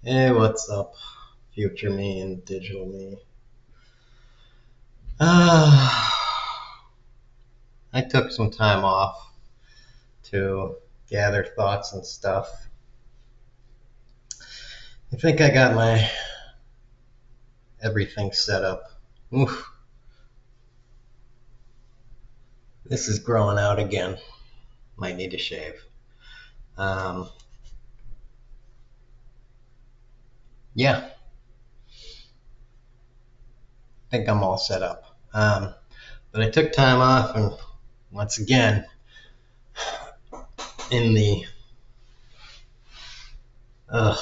Hey, what's up, future me and digital me? Uh, I took some time off to gather thoughts and stuff. I think I got my everything set up. Oof, this is growing out again. Might need a shave. Um, yeah, I think I'm all set up. But I took time off, and once again, in the ugh,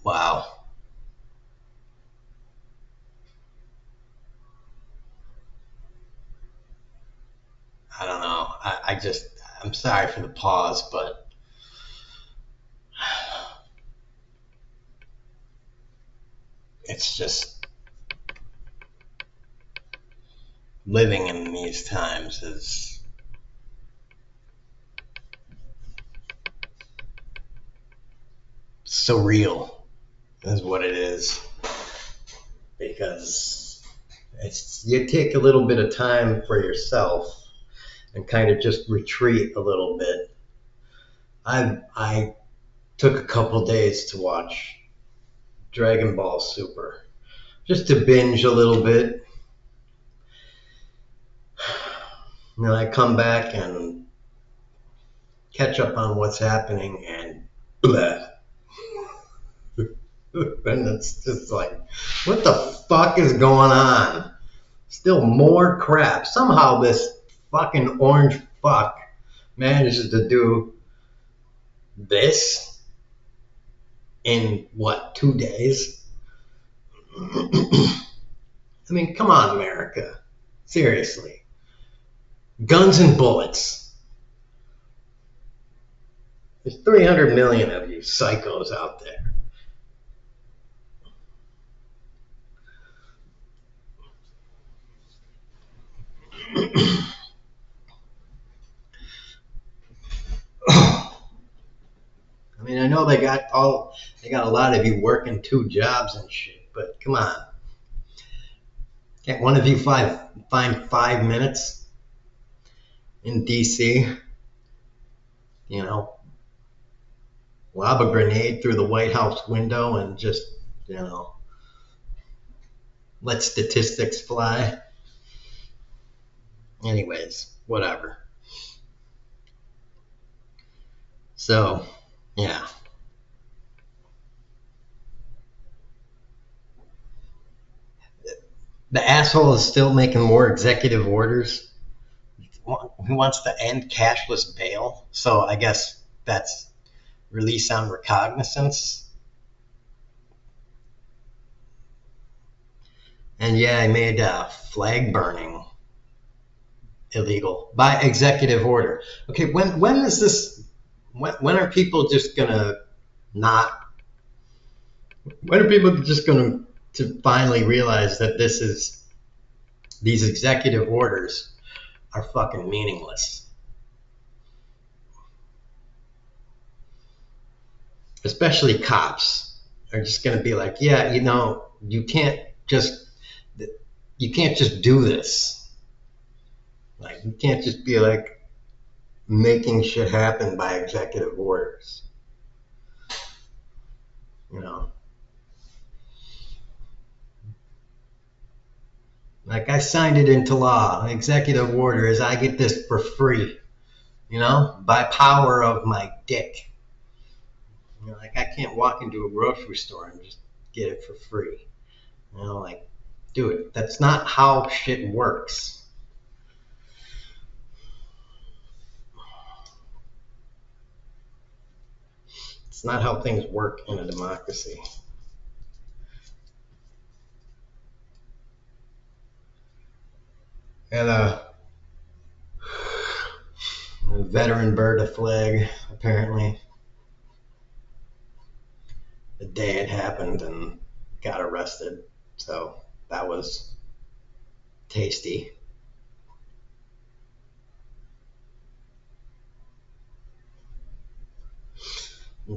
wow. I don't know. I'm sorry for the pause, but it's just living in these times is surreal, is what it is. Because you take a little bit of time for yourself and kind of just retreat a little bit. I took a couple days to watch Dragon Ball Super, just to binge a little bit. I come back and catch up on what's happening, and bleh. And it's just like, what the fuck is going on? Still more crap. Somehow this fucking orange fuck manages to do this in what, 2 days? I mean, come on, America. Seriously. Guns and bullets. There's 300 million of you psychos out there. I mean, I know they got a lot of you working 2 jobs and shit, but come on. Can't one of you find 5 minutes in DC? You know, lob a grenade through the White House window and just, you know, let statistics fly. Anyways, whatever. So, yeah. The asshole is still making more executive orders. He wants to end cashless bail. So I guess that's release on recognizance. And yeah, he made flag burning illegal by executive order. Okay, when is this? When are people just gonna not? When are people just gonna to finally realize that these executive orders are fucking meaningless? Especially cops are just gonna be like, yeah, just you can't just do this. Like you can't just be like making shit happen by executive orders. You know, like I signed it into law. An executive order is I get this for free. By power of my dick. Like I can't walk into a grocery store and just get it for free. Like, dude, that's not how shit works. It's not how things work in a democracy. And a veteran burned a flag, apparently, the day it happened and got arrested. So that was tasty.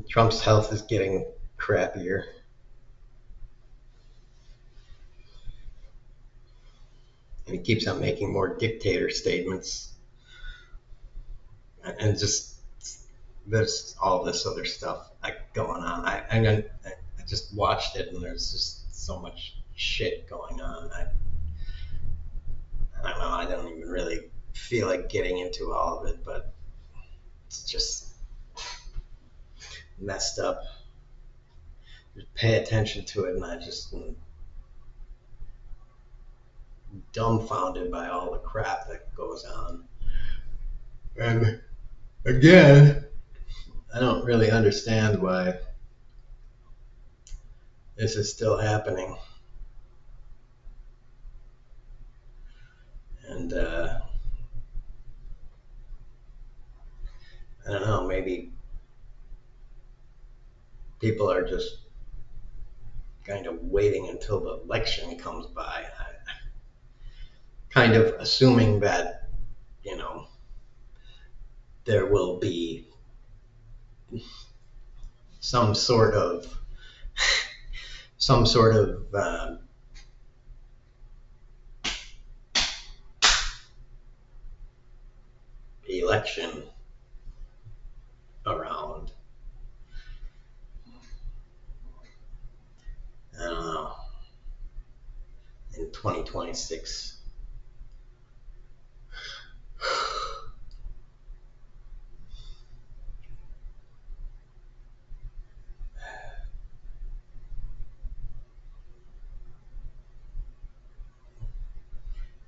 Trump's health is getting crappier. And he keeps on making more dictator statements. And just there's all this other stuff like going on. I just watched it and there's just so much shit going on. I don't know. I don't even really feel like getting into all of it, but it's just messed up. Just pay attention to it, and I just am dumbfounded by all the crap that goes on. And again, I don't really understand why this is still happening. And I don't know, maybe people are just kind of waiting until the election comes by, kind of assuming that, you know, there will be some sort of some sort of election around. I don't know, in 2026.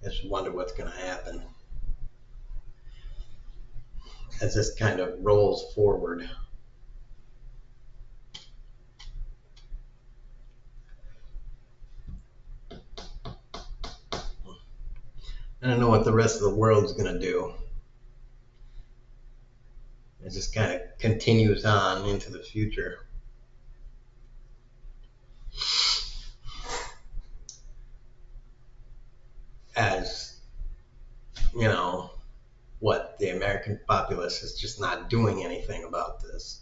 I just wonder what's going to happen as this kind of rolls forward. I don't know what the rest of the world's going to do. It just kind of continues on into the future. As, you know, what the American populace is just not doing anything about this.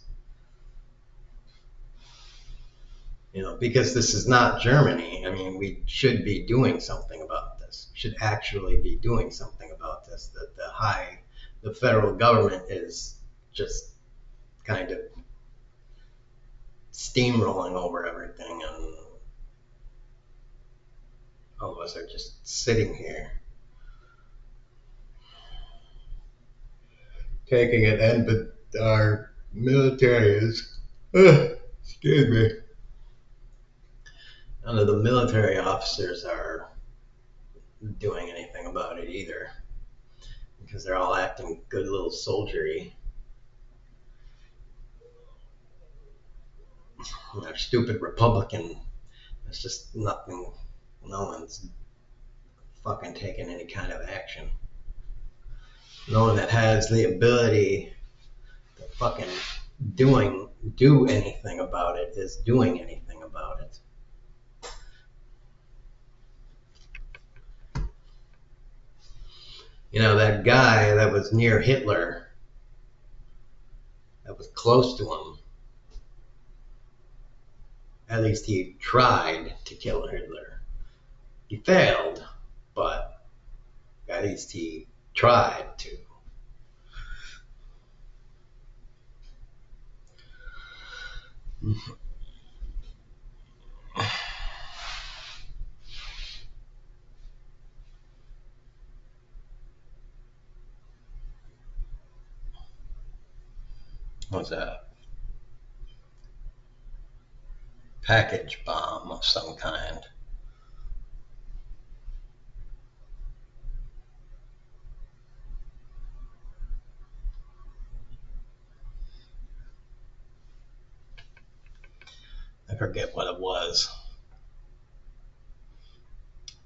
You know, because this is not Germany. I mean, we should be doing something about this. We should actually be doing something about this. That the federal government is just kind of steamrolling over everything, and all of us are just sitting here taking it in, but our military is, excuse me, none of the military officers are doing anything about it either, because they're all acting good little soldiery. And our stupid Republican, it's just nothing, no one's fucking taking any kind of action. No one that has the ability to fucking do anything about it is doing anything about it. You know, that guy that was near Hitler, that was close to him, at least he tried to kill Hitler. He failed, but at least he tried to. What's that? Package bomb of some kind. I forget what it was.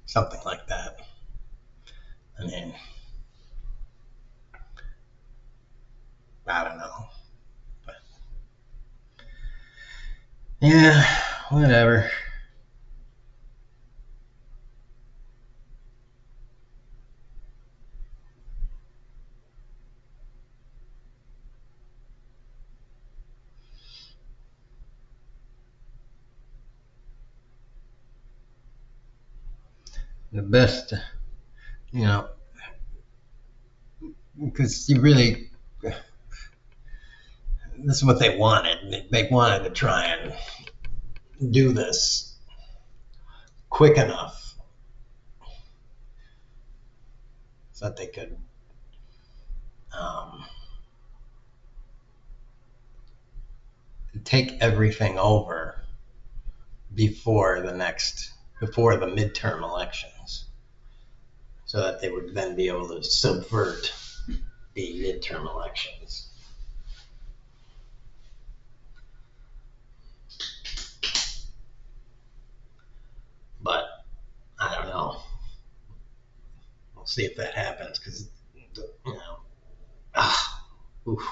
Something like that. I mean, I don't know. But yeah, whatever. the best, you know, because you really, this is what they wanted. They wanted to try and do this quick enough so that they could um, take everything over before before the midterm elections, so that they would then be able to subvert the midterm elections. But I don't know. We'll see if that happens, because, you know, oof.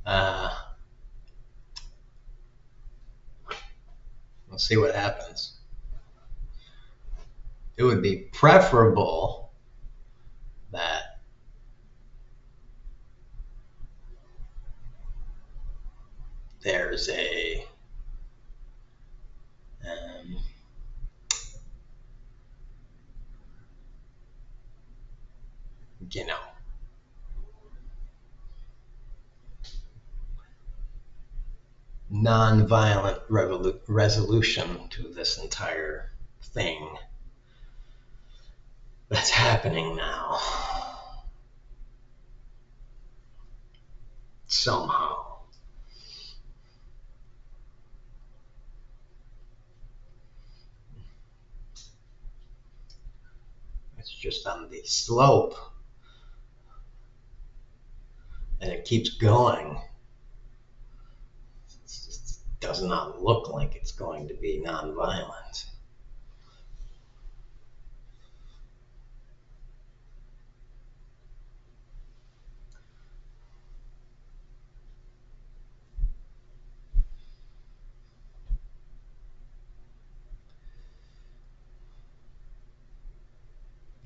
Uh, we'll see what happens. It would be preferable that there's a um, you know, non-violent resolution to this entire thing that's happening now. Somehow. It's just on the slope, and it keeps going. It just does not look like it's going to be non-violent.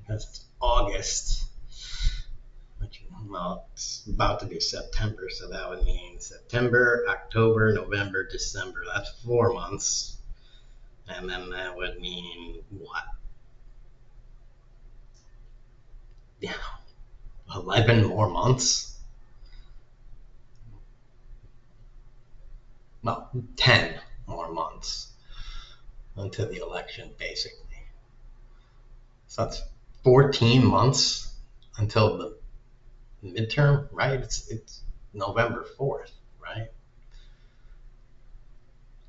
That's August, which, well, it's about to be September, so that would mean September, October, November, December. That's 4 months. And then that would mean what? Yeah, 11 more months? No, 10 more months until the election, basically. So that's 14 months until the midterm, right? It's November 4th, right?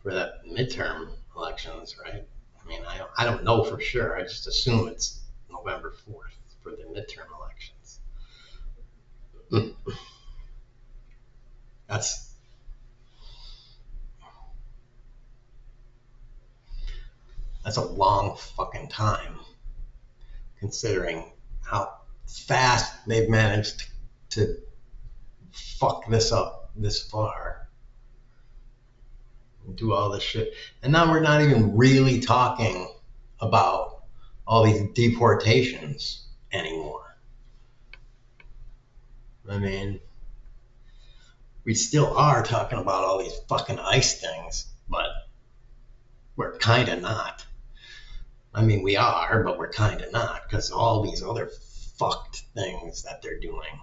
For that midterm elections, right? I mean, I don't know for sure. I just assume it's November 4th for the midterm elections. That's that's a long fucking time, considering how fast they've managed to fuck this up this far and do all this shit. And now we're not even really talking about all these deportations anymore. I mean, we still are talking about all these fucking ICE things, but we're kind of not. I mean, we are, but we're kind of not, because all these other fucked things that they're doing.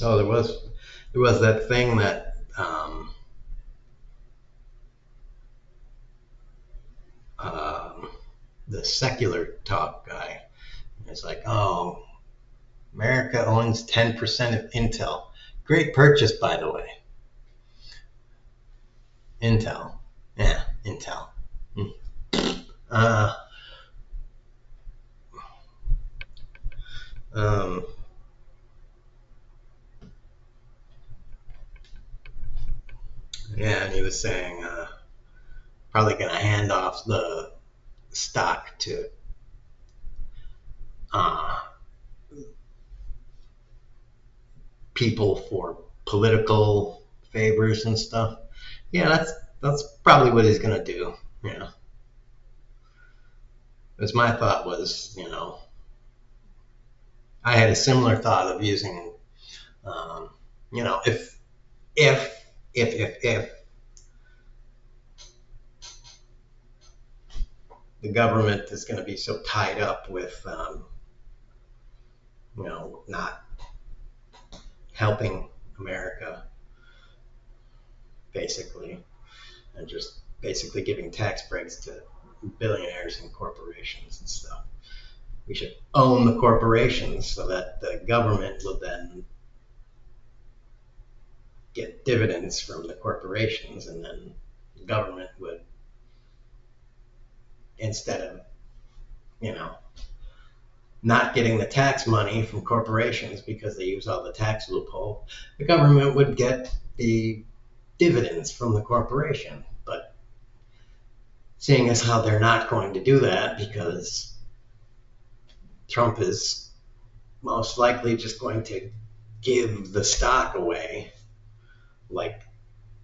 Oh, there was that thing that um, the secular talk guy is like, oh, America owns 10% of Intel. Great purchase, by the way. Intel. Yeah, Intel. Uh, um, yeah, and he was saying probably going to hand off the stock to uh, people for political favors and stuff. Yeah, that's probably what he's going to do. Yeah. Because my thought was, I had a similar thought of using, you know, if the government is going to be so tied up with, you know, not helping America, basically, and just basically giving tax breaks to billionaires and corporations and stuff. We should own the corporations so that the government will then get dividends from the corporations, and then the government would, instead of, you know, not getting the tax money from corporations because they use all the tax loophole, the government would get the dividends from the corporation. But seeing as how they're not going to do that because Trump is most likely just going to give the stock away, like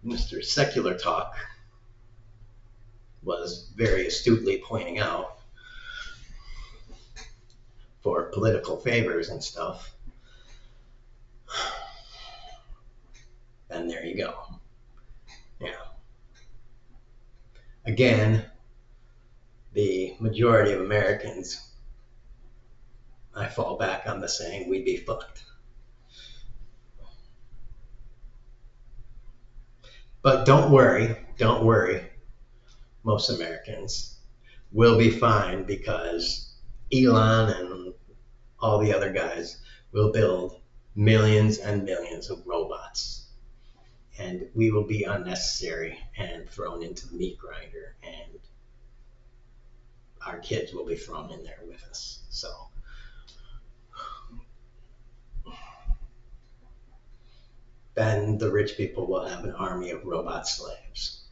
Mr. Secular Talk was very astutely pointing out, for political favors and stuff, then there you go. Yeah. Again, the majority of Americans, I fall back on the saying, we'd be fucked. But don't worry, most Americans will be fine because Elon and all the other guys will build millions and millions of robots. And we will be unnecessary and thrown into the meat grinder, and our kids will be thrown in there with us. So then the rich people will have an army of robot slaves,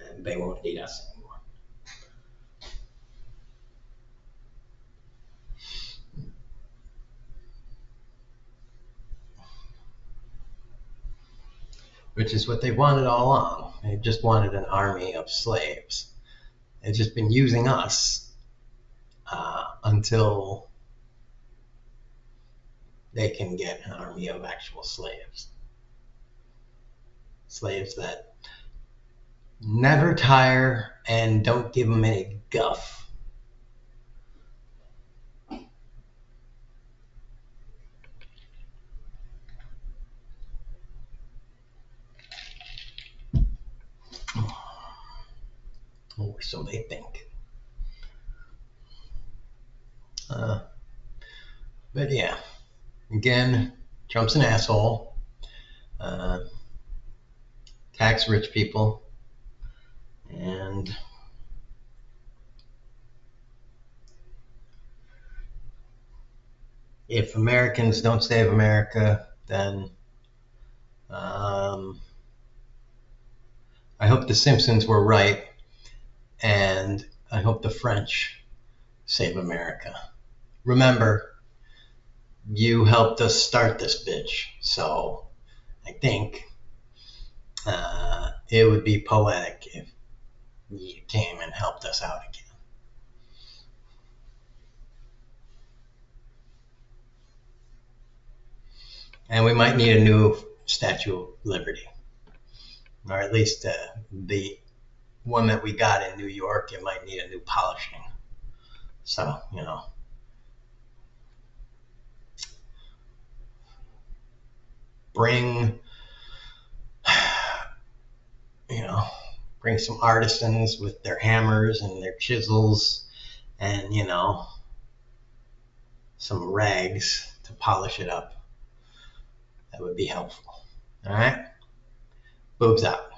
and they won't need us anymore. Which is what they wanted all along. They just wanted an army of slaves. They've just been using us until they can get an army of actual slaves. Slaves that never tire and don't give them any guff. Or so they think. But yeah, again, Trump's an asshole. Tax rich people. And if Americans don't save America, then I hope the Simpsons were right, and I hope the French save America. Remember, you helped us start this bitch, so I think it would be poetic if you came and helped us out again. And we might need a new Statue of Liberty, or at least the one that we got in New York, it might need a new polishing. So, you know, bring some artisans with their hammers and their chisels and, you know, some rags to polish it up. That would be helpful. All right? Boobs out.